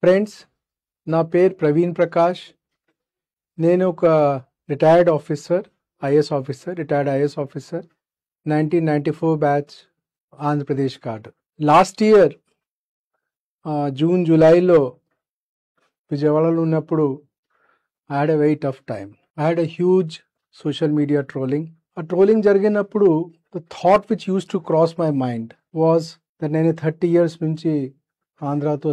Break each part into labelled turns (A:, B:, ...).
A: Friends, నా పేరు ప్రవీణ్ ప్రకాష్. నేను ఒక retired officer, retired IAS officer, 1994 batch, Andhra Pradesh card. Last year June జూలైలో విజయవాడలో ఉన్నప్పుడు I had a very tough time. I had a huge social media trolling. ఆ ట్రోలింగ్ జరిగినప్పుడు the thought which use to cross my mind was that నేను 30 years నుంచి ఆంధ్రాతో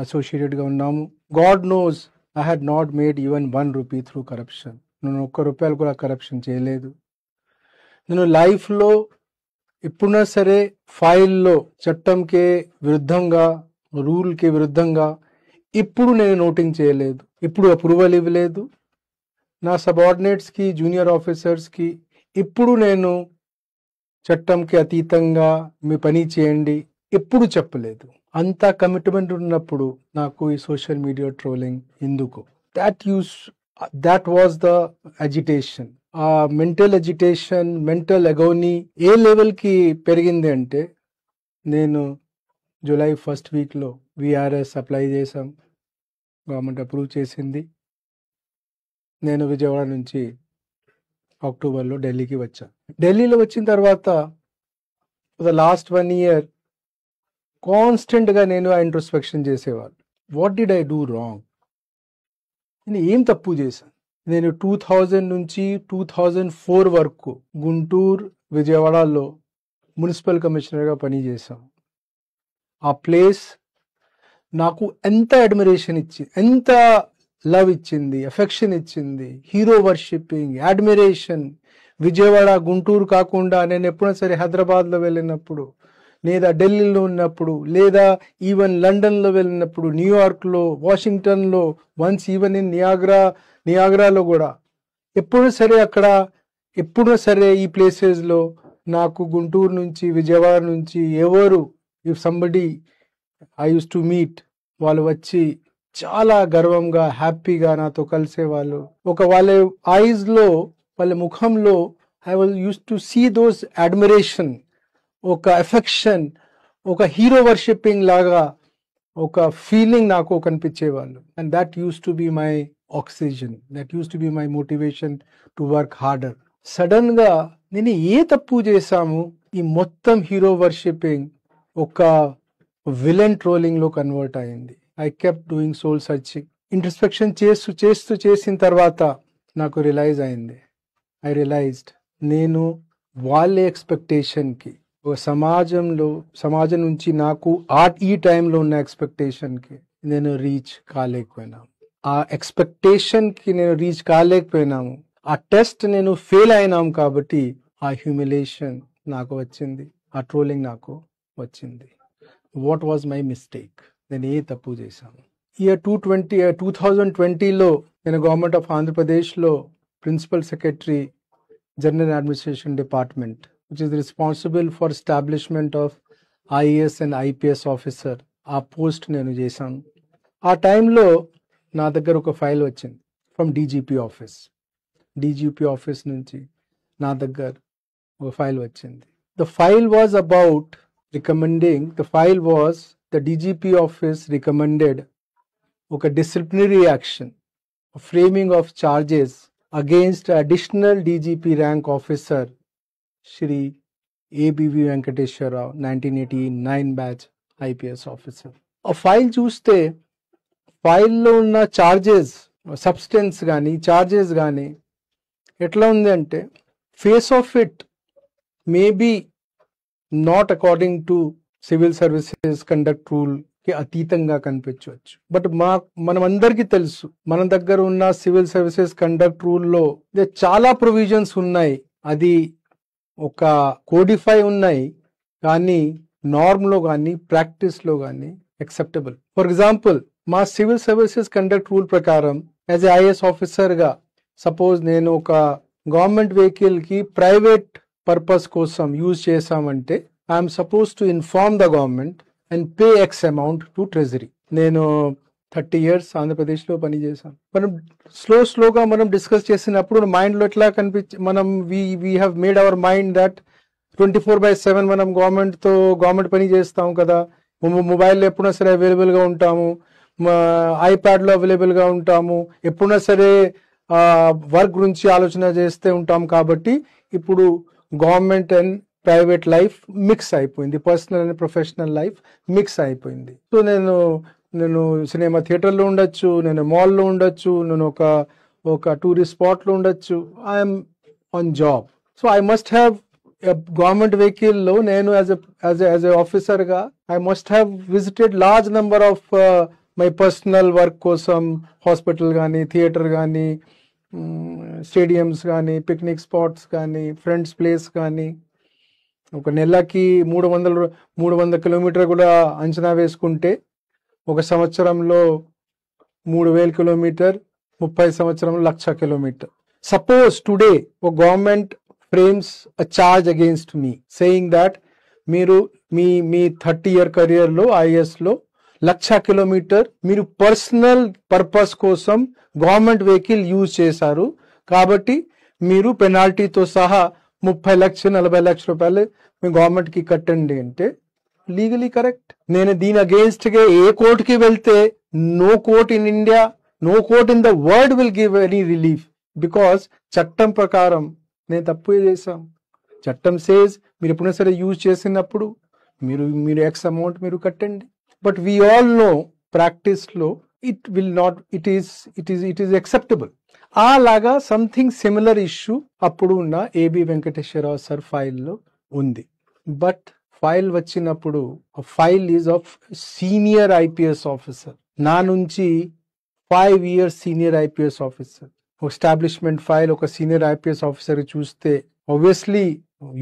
A: అసోసియేటెడ్గా ఉన్నాము. God knows I had not made even ₹1 through corruption. నేను ₹1 కూడా corruption చేయలేదు. నేను లైఫ్లో ఎప్పుడైనా సరే ఫైల్లో చట్టంకి విరుద్ధంగా, రూల్కి విరుద్ధంగా ఇప్పుడు నేను నోటింగ్ చేయలేదు, ఇప్పుడు అప్రూవల్ ఇవ్వలేదు. నా సబార్డినేట్స్కి, జూనియర్ ఆఫీసర్స్కి ఇప్పుడు నేను చట్టంకి అతీతంగా మీ పని చేయండి ఎప్పుడు చెప్పలేదు. అంత కమిట్మెంట్ ఉన్నప్పుడు నాకు ఈ సోషల్ మీడియా ట్రోలింగ్ ఎందుకు? That was the agitation. ఆ మెంటల్ అజిటేషన్, మెంటల్ అగోనీ ఏ లెవెల్కి పెరిగింది అంటే, నేను జూలై 1st వీక్లో విఆర్ఎస్ అప్లై చేశాం, గవర్నమెంట్ అప్రూవ్ చేసింది. నేను విజయవాడ నుంచి అక్టోబర్లో ఢిల్లీకి వచ్చాను. ఢిల్లీలో వచ్చిన తర్వాత ద లాస్ట్ 1 year కాన్స్టెంట్గా నేను ఆ ఇంట్రోస్పెక్షన్ చేసేవాళ్ళు. What did I do wrong? నేను ఏం తప్పు చేశాను? నేను 2000 నుంచి 2004 వరకు గుంటూరు, విజయవాడలో మున్సిపల్ కమిషనర్గా పనిచేశాను. ఆ ప్లేస్ నాకు ఎంత అడ్మిరేషన్ ఇచ్చింది, ఎంత లవ్ ఇచ్చింది, ఎఫెక్షన్ ఇచ్చింది, hero worshipping, admiration. Vijayawada, Guntur కాకుండా నేను ఎప్పుడైనా సరే హైదరాబాద్లో వెళ్ళినప్పుడు, లేదా ఢిల్లీలో ఉన్నప్పుడు, లేదా ఈవెన్ లండన్లో వెళ్ళినప్పుడు, న్యూయార్క్లో, వాషింగ్టన్లో, వన్స్ ఈవెన్ ఇన్ నియాగ్రాలో కూడా ఎప్పుడైనా సరే ఈ ప్లేసెస్లో నాకు గుంటూరు నుంచి, విజయవాడ నుంచి ఎవరు, if somebody I use to meet, వాళ్ళు వచ్చి చాలా గర్వంగా, హ్యాపీగా నాతో కలిసేవాళ్ళు. వాళ్ళ ఐస్లో, వాళ్ళ ముఖంలో I was used to see those admiration, ఒక ఎఫెక్షన్, ఒక హీరో వర్షిప్పింగ్ లాగా ఒక ఫీలింగ్ నాకు కనిపించేవాళ్ళు. And that used to be my oxygen, that used to be my motivation to work harder. సడన్గా నేను ఏ తప్పు చేశాము, ఈ మొత్తం హీరో వర్షిప్పింగ్ ఒక విలన్ ట్రోలింగ్లో కన్వర్ట్ అయింది. I kept doing soul searching. Introspection చేసిన తర్వాత నాకు ఐ రియలైజ్డ్ నేను వాళ్ళ ఎక్స్పెక్టేషన్కి, ఒక సమాజం నుంచి నాకు ఈ టైంలో ఉన్న ఎక్స్పెక్టేషన్కి నేను రీచ్ కాలేకపోయినాము. ఆ ఎక్స్పెక్టేషన్కి నేను రీచ్ కాలేకపోయినాము. ఆ టెస్ట్ నేను ఫెయిల్ అయినాం కాబట్టి ఆ హ్యూమిలేషన్ నాకు వచ్చింది, ఆ ట్రోలింగ్ నాకు వచ్చింది. What was my mistake? నేను ఏ తప్పు చేశాను? ఇయర్ 2020లో నేను గవర్నమెంట్ ఆఫ్ ఆంధ్రప్రదేశ్లో principal secretary, general administration department, which is responsible for establishment of IAS and IPS officer, ఆ పోస్ట్ నేను చేశాను. ఆ టైంలో నా దగ్గర ఒక ఫైల్ వచ్చింది ఫ్రమ్ డీజీపీ ఆఫీస్ నుంచి నా దగ్గర ఒక ఫైల్ వచ్చింది. The file was about the DGP office recommended ఒక disciplinary action, framing of charges against additional DGP rank officer Shri ABV Venkateshwar Rao, 1989 batch IPS officer. ఆ ఫైల్ చూస్తే ఫైల్లో ఉన్న చార్జెస్, సబ్స్టెన్స్ కానీ చార్జెస్ కానీ ఎట్లా ఉంది అంటే, face of it maybe not according to civil services conduct rule కి అతీతంగా కనిపించవచ్చు. బట్ మనం అందరికీ తెలుసు, మన దగ్గర ఉన్న సివిల్ సర్వీసెస్ కండక్ట్ రూల్లో చాలా ప్రొవిజన్స్ ఉన్నాయి. అది ఒక కోడిఫై ఉన్నాయి, కానీ నార్మ్లో కానీ ప్రాక్టీస్లో కానీ యాక్సెప్టబుల్. ఫర్ ఎగ్జాంపుల్, మా సివిల్ సర్వీసెస్ కండక్ట్ రూల్ ప్రకారం యాజ్ ఏ ఐఏఎస్ ఆఫీసర్గా సపోజ్ నేను ఒక గవర్నమెంట్ వెహికల్కి ప్రైవేట్ పర్పస్ కోసం యూజ్ చేశామంటే I'm suppose to inform the government and pay X amount to treasury. నేను 30 years ఆంధ్రప్రదేశ్లో పనిచేశాను. మనం స్లోగా మనం డిస్కస్ చేసినప్పుడు మైండ్లో ఎట్లా మనం we have made our mind that 24/7 మనం గవర్నమెంట్ పని చేస్తాము కదా, మొబైల్ ఎప్పుడైనా సరే అవైలబుల్గా ఉంటాము, ఐప్యాడ్లో అవైలబుల్గా ఉంటాము, ఎప్పుడైనా సరే వర్క్ గురించి ఆలోచన చేస్తూ ఉంటాం. కాబట్టి ఇప్పుడు government and private life mix అయిపోయింది, personal and professional life mix అయిపోయింది. సో నేను సినిమా థియేటర్లో ఉండొచ్చు, నేను మాల్లో ఉండొచ్చు, నేను ఒక టూరిస్ట్ స్పాట్లో ఉండొచ్చు. I'm on job. So I must have government వెహికల్లో నేను యాజ్ ఎ ఆఫీసర్గా I must have visited large number of my personal work కోసం హాస్పిటల్ కానీ, థియేటర్ కానీ, స్టేడియంస్ కానీ, పిక్నిక్ స్పాట్స్ కానీ, ఫ్రెండ్స్ ప్లేస్ కానీ. ఒక నెలకి 300 కిలోమీటర్ కూడా అంచనా వేసుకుంటే ఒక సంవత్సరంలో 3000 కిలోమీటర్, 30 సంవత్సరంలో 1,00,000 కిలోమీటర్. సపోజ్ టుడే ఒక government frames a charge against me saying that మీరు మీ 30-year కెరియర్లో ఐఏఎస్లో 1,00,000 కిలోమీటర్ మీరు పర్సనల్ పర్పస్ కోసం గవర్నమెంట్ వెహికల్ యూజ్ చేశారు, కాబట్టి మీరు పెనాల్టీతో సహా 30 లక్షలు 40 లక్షల రూపాయలు మీ గవర్నమెంట్కి కట్టండి అంటే లీగలీ కరెక్ట్. నేను దీని అగేన్స్ట్గా ఏ కోర్టుకి వెళ్తే no court in India, no court in the world will give any relief, because చట్టం ప్రకారం నేను తప్పు చేశాం. చట్టం సేజ్ మీరు ఎప్పుడైనా సరే యూజ్ చేసినప్పుడు మీరు ఎక్స్ అమౌంట్ మీరు కట్టండి. బట్ వీ ఆల్ నో ప్రాక్టీస్లో it will not, it is acceptable. అలాగా సంథింగ్ సిమిలర్ ఇష్యూ అప్పుడు ఉన్న ఏబి వెంకటేశ్వరరావు సార్ ఫైల్లో ఉంది. బట్ ఫైల్ వచ్చినప్పుడు file is of senior IPS officer, నా నుంచి 5 years senior IPS officer. Establishment file ఒక సీనియర్ ఐపీఎస్ ఆఫీసర్ చూస్తే ఆబ్వియస్లీ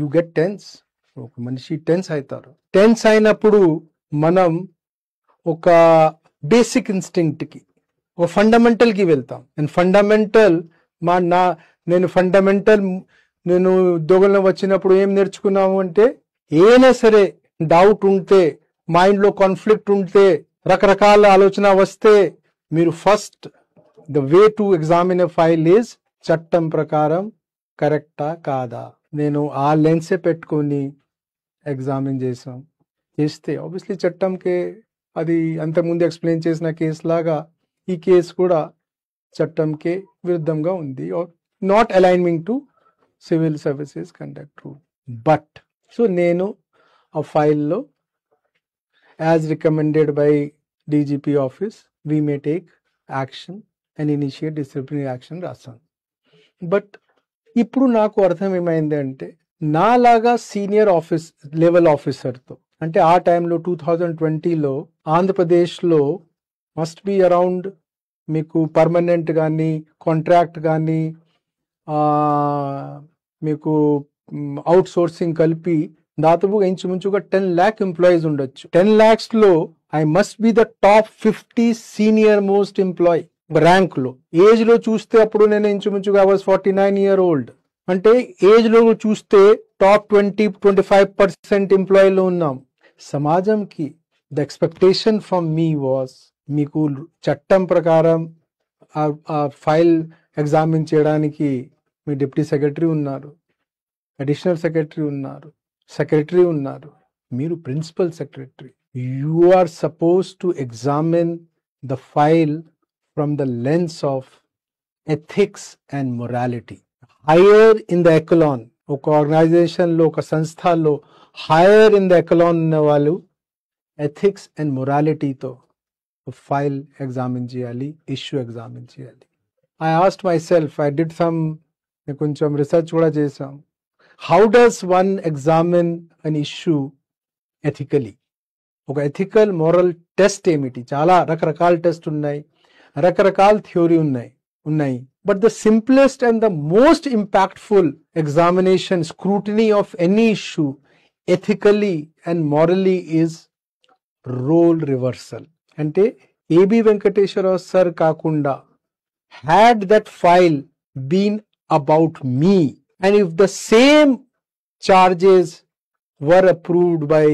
A: యూ గెట్ టెన్స్, ఒక మనిషి టెన్స్ అవుతారు. టెన్స్ అయినప్పుడు మనం ఒక బేసిక్ ఇన్స్టింక్ట్కి, ఒక ఫండమెంటల్కి వెళ్తాం. నేను ఉద్యోగంలో వచ్చినప్పుడు ఏం నేర్చుకున్నాము అంటే, ఏదైనా సరే డౌట్ ఉంటే, మైండ్లో కాన్ఫ్లిక్ట్ ఉంటే, రకరకాల ఆలోచన వస్తే మీరు first the way to examine a file is చట్టం ప్రకారం కరెక్టా కాదా. నేను ఆ లెన్సే పెట్టుకొని ఎగ్జామిన్ చేస్తే ఆబ్వియస్లీ చట్టంకే అది అంతకుముందు ఎక్స్ప్లెయిన్ చేసిన కేసు లాగా ఈ కేసు కూడా చట్టంకే విరుద్ధంగా ఉంది, not aligning to civil services conduct rule. But so నేను ఆ ఫైల్లో as recommended by DGP office we may take action and initiate disciplinary action రాస్తాను. బట్ ఇప్పుడు నాకు అర్థం ఏమైంది అంటే, నాలాగా సీనియర్ లెవెల్ ఆఫీసర్తో, అంటే ఆ టైంలో 2020లో ఆంధ్రప్రదేశ్లో మస్ట్ బి అరౌండ్ మీకు పర్మనెంట్ కానీ, కాంట్రాక్ట్ కానీ, మీకు అవుట్ సోర్సింగ్ కలిపి దాదాపుగా ఇంచుమించుగా 10 lakh ఎంప్లాయీస్ ఉండొచ్చు. 10 lakhsలో I must be the top 50 senior most employee ర్యాంక్లో. ఏజ్లో చూస్తే అప్పుడు నేను ఇంచుమించుగా I was 49 years old. అంటే ఏజ్లో చూస్తే టాప్ 20-25% ఎంప్లాయీలో ఉన్నాం. సమాజంకి the expectation from me was, మీకు చట్టం ప్రకారం ఆ ఫైల్ ఎగ్జామిన్ చేయడానికి మీ డిప్యూటీ సెక్రటరీ ఉన్నారు, అడిషనల్ సెక్రటరీ ఉన్నారు, సెక్రటరీ ఉన్నారు, మీరు principal secretary. You are suppose to examine the file from the lens of ethics and morality. Higher in the echelon, ఒక ఆర్గనైజేషన్లో, ఒక సంస్థలో హైయర్ ఇన్ ద ఎకలాన్ ఉన్న వాళ్ళు ఎథిక్స్ అండ్ మొరాలిటీతో ఫైల్ ఎగ్జామిన్ చేయాలి, ఇష్యూ ఎగ్జామిన్ చేయాలి. I asked my self, I did some కొంచెం research కూడా చేసాం. How does one examine an issue ethically? ఒక ఎథికల్ మోరల్ టెస్ట్ ఏమిటి? చాలా రకరకాల టెస్ట్ ఉన్నాయి, రకరకాల థియోరీ ఉన్నాయి. But the simplest and the most impactful examination, scrutiny of any issue ethically and morally is role reversal. Ante A.B. Venkateshwara sir kakunda, had that file been about me, and if the same charges were approved by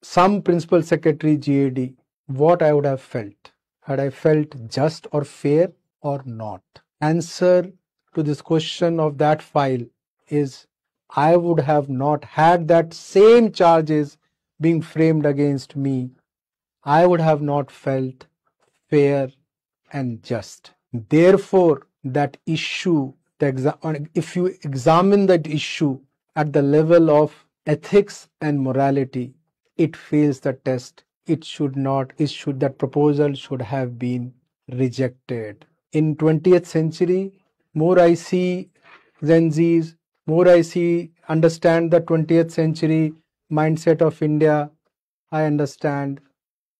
A: some principal secretary GAD, what I would have felt? Had I felt just or fair or not? Answer to this question of that file is, I would have not had that same charges being framed against me. I would have not felt fair and just. Therefore, that issue, if you examine that issue at the level of ethics and morality, it fails the test. That proposal should have been rejected. In 20th century, more I see Gen Zs, more I understand the 20th century mindset of India, I understand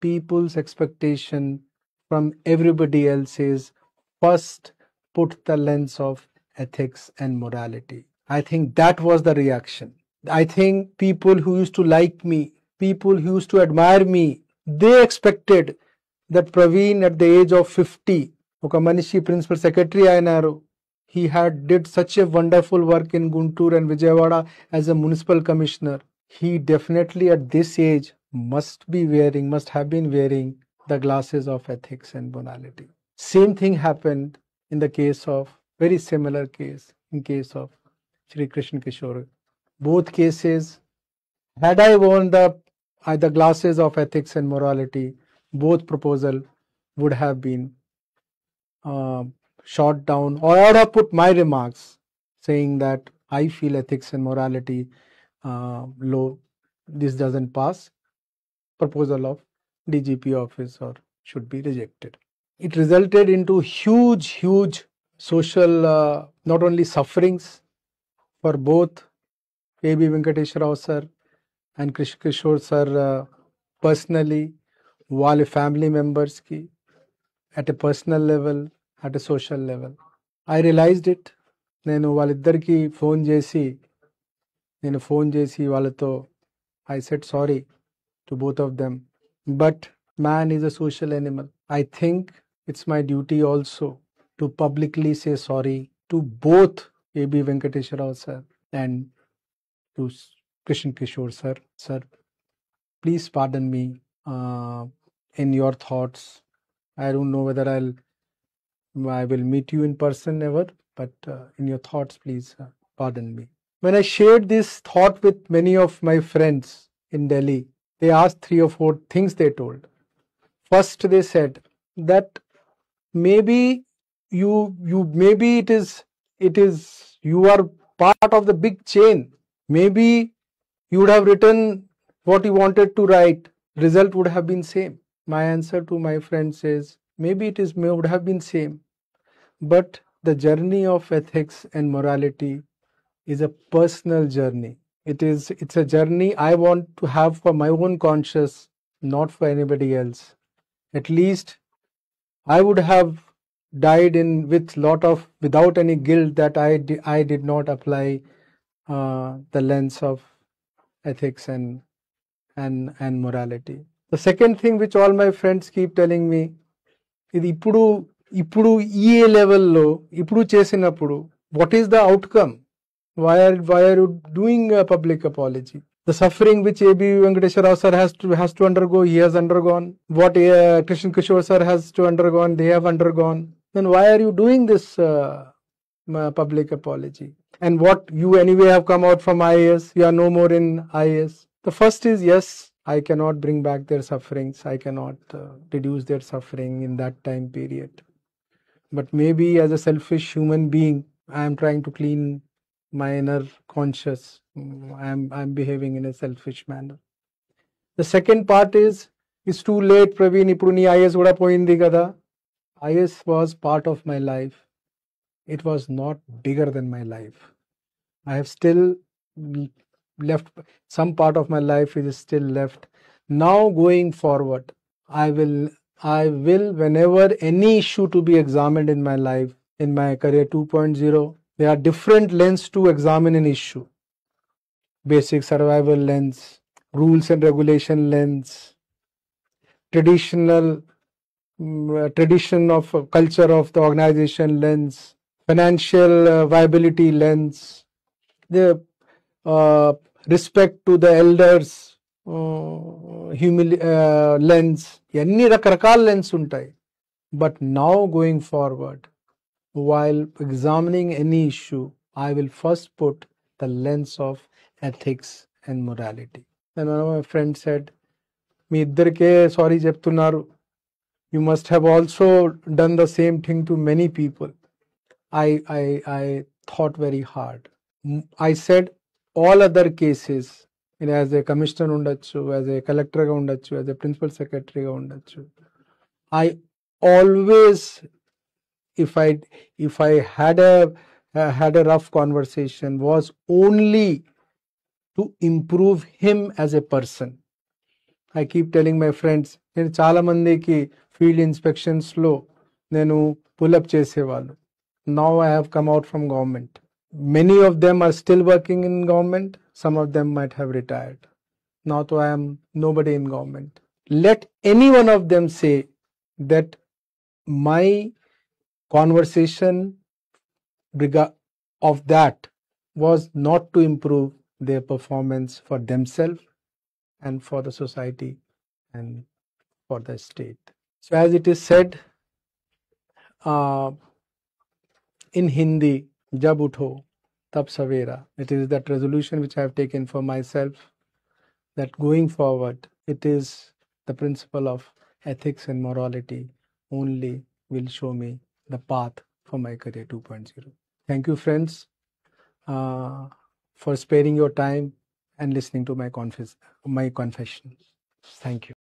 A: people's expectation from everybody else is first put the lens of ethics and morality. I think that was the reaction. I think people who used to like me, people who used to admire me, they expected that Praveen at the age of 50, ఒక మనిషి principal secretary అయినారు. He did such a wonderful work in Guntur and Vijayawada as a municipal commissioner. He definitely at this age must have been wearing the glasses of ethics and morality. Same thing happened in the case of, very similar case, in case of Shri Krishna Kishore. Both cases, had I worn the glasses of ethics and morality, both proposal would have been shot down, or I would have put my remarks saying that I feel ethics and morality low, this doesn't pass, proposal of DGP office or should be rejected. It resulted into huge social, not only sufferings for both A.B. Venkateswara Rao sir and Krishna Kishore sir personally, వాళ్ళ family మెంబర్స్కి, at a personal level, at a social level. I realized it. నేను వాళ్ళిద్దరికి phone చేసి వాళ్ళతో I said sorry to both of them. But man is a social animal. I think it's my duty also to publicly say sorry to both A.B. Venkateswara Rao sir and to Krishna Kishore sir. Sir, please pardon me in your thoughts. I don't know whether I will meet you in person ever, but in your thoughts, please pardon me. When I shared this thought with many of my friends in Delhi, they asked 3 or 4 things they told. First, they said that maybe it is you are part of the big chain. Maybe you would have written what you wanted to write. Result would have been same. My answer to my friends is maybe would have been same. But the journey of ethics and morality is a personal journey. It's a journey I want to have for my own conscience, not for anybody else. At least I would have died without any guilt that I did not apply the lens of ethics and morality. The second thing which all my friends keep telling me, ఇది ఇప్పుడు ఈ లెవెల్లో ఇప్పుడు చేసినప్పుడు what is the outcome? Why are you doing a public apology? The suffering which A.B. Venkateswara Rao sir has to undergo, he has undergone. What Krishna Kishore sir has to undergone, they have undergone. Then why are you doing this public apology? And what, you anyway have come out from IAS, you are no more in IAS. The first is, yes, I cannot bring back their sufferings. I cannot reduce their suffering in that time period. But maybe as a selfish human being, I am trying to clean my inner conscious. I am behaving in a selfish manner. The second part is, it's too late, Praveen. Ippudu nee IAS kuda poyindi kada. IAS was part of my life. It was not bigger than my life. I have still left, some part of my life is still left. Now going forward, I will whenever any issue to be examined in my life, in my career 2.0, there are different lens to examine an issue. Basic survival lens, rules and regulation lens, tradition of culture of the organization lens, financial viability lens, the respect to the elders lens, ఎన్ని రకరకాల lens ఉంటాయి. But now going forward, while examining any issue, I will first put the lens of ethics and morality. And one of my friends said, మీ ఇద్దరికే sorry చెప్తున్నారు. You must have also done the same thing to many people. I thought very hard. I said all other cases, as a commissioner ఉండొచ్చు, as a collector గా ఉండొచ్చు, as a principal secretary గా ఉండొచ్చు. I always, if I had a rough conversation, was only to improve him as a person. I keep telling my friends, నేను చాలా మందికి field ఇన్స్పెక్షన్స్లో నేను pull up చేసేవాళ్ళు. Now I have come out from government. Many of them are still working in government. Some of them might have retired. Now I am nobody in government. Let any one of them say that my conversation of that was not to improve their performance for themselves and for the society and for the state. So as it is said in Hindi, Jab utho tab savera. It is that resolution which I have taken for myself, that going forward, it is the principle of ethics and morality only will show me the path for my career 2.0. Thank you, friends, for sparing your time and listening to my confessions. Thank you.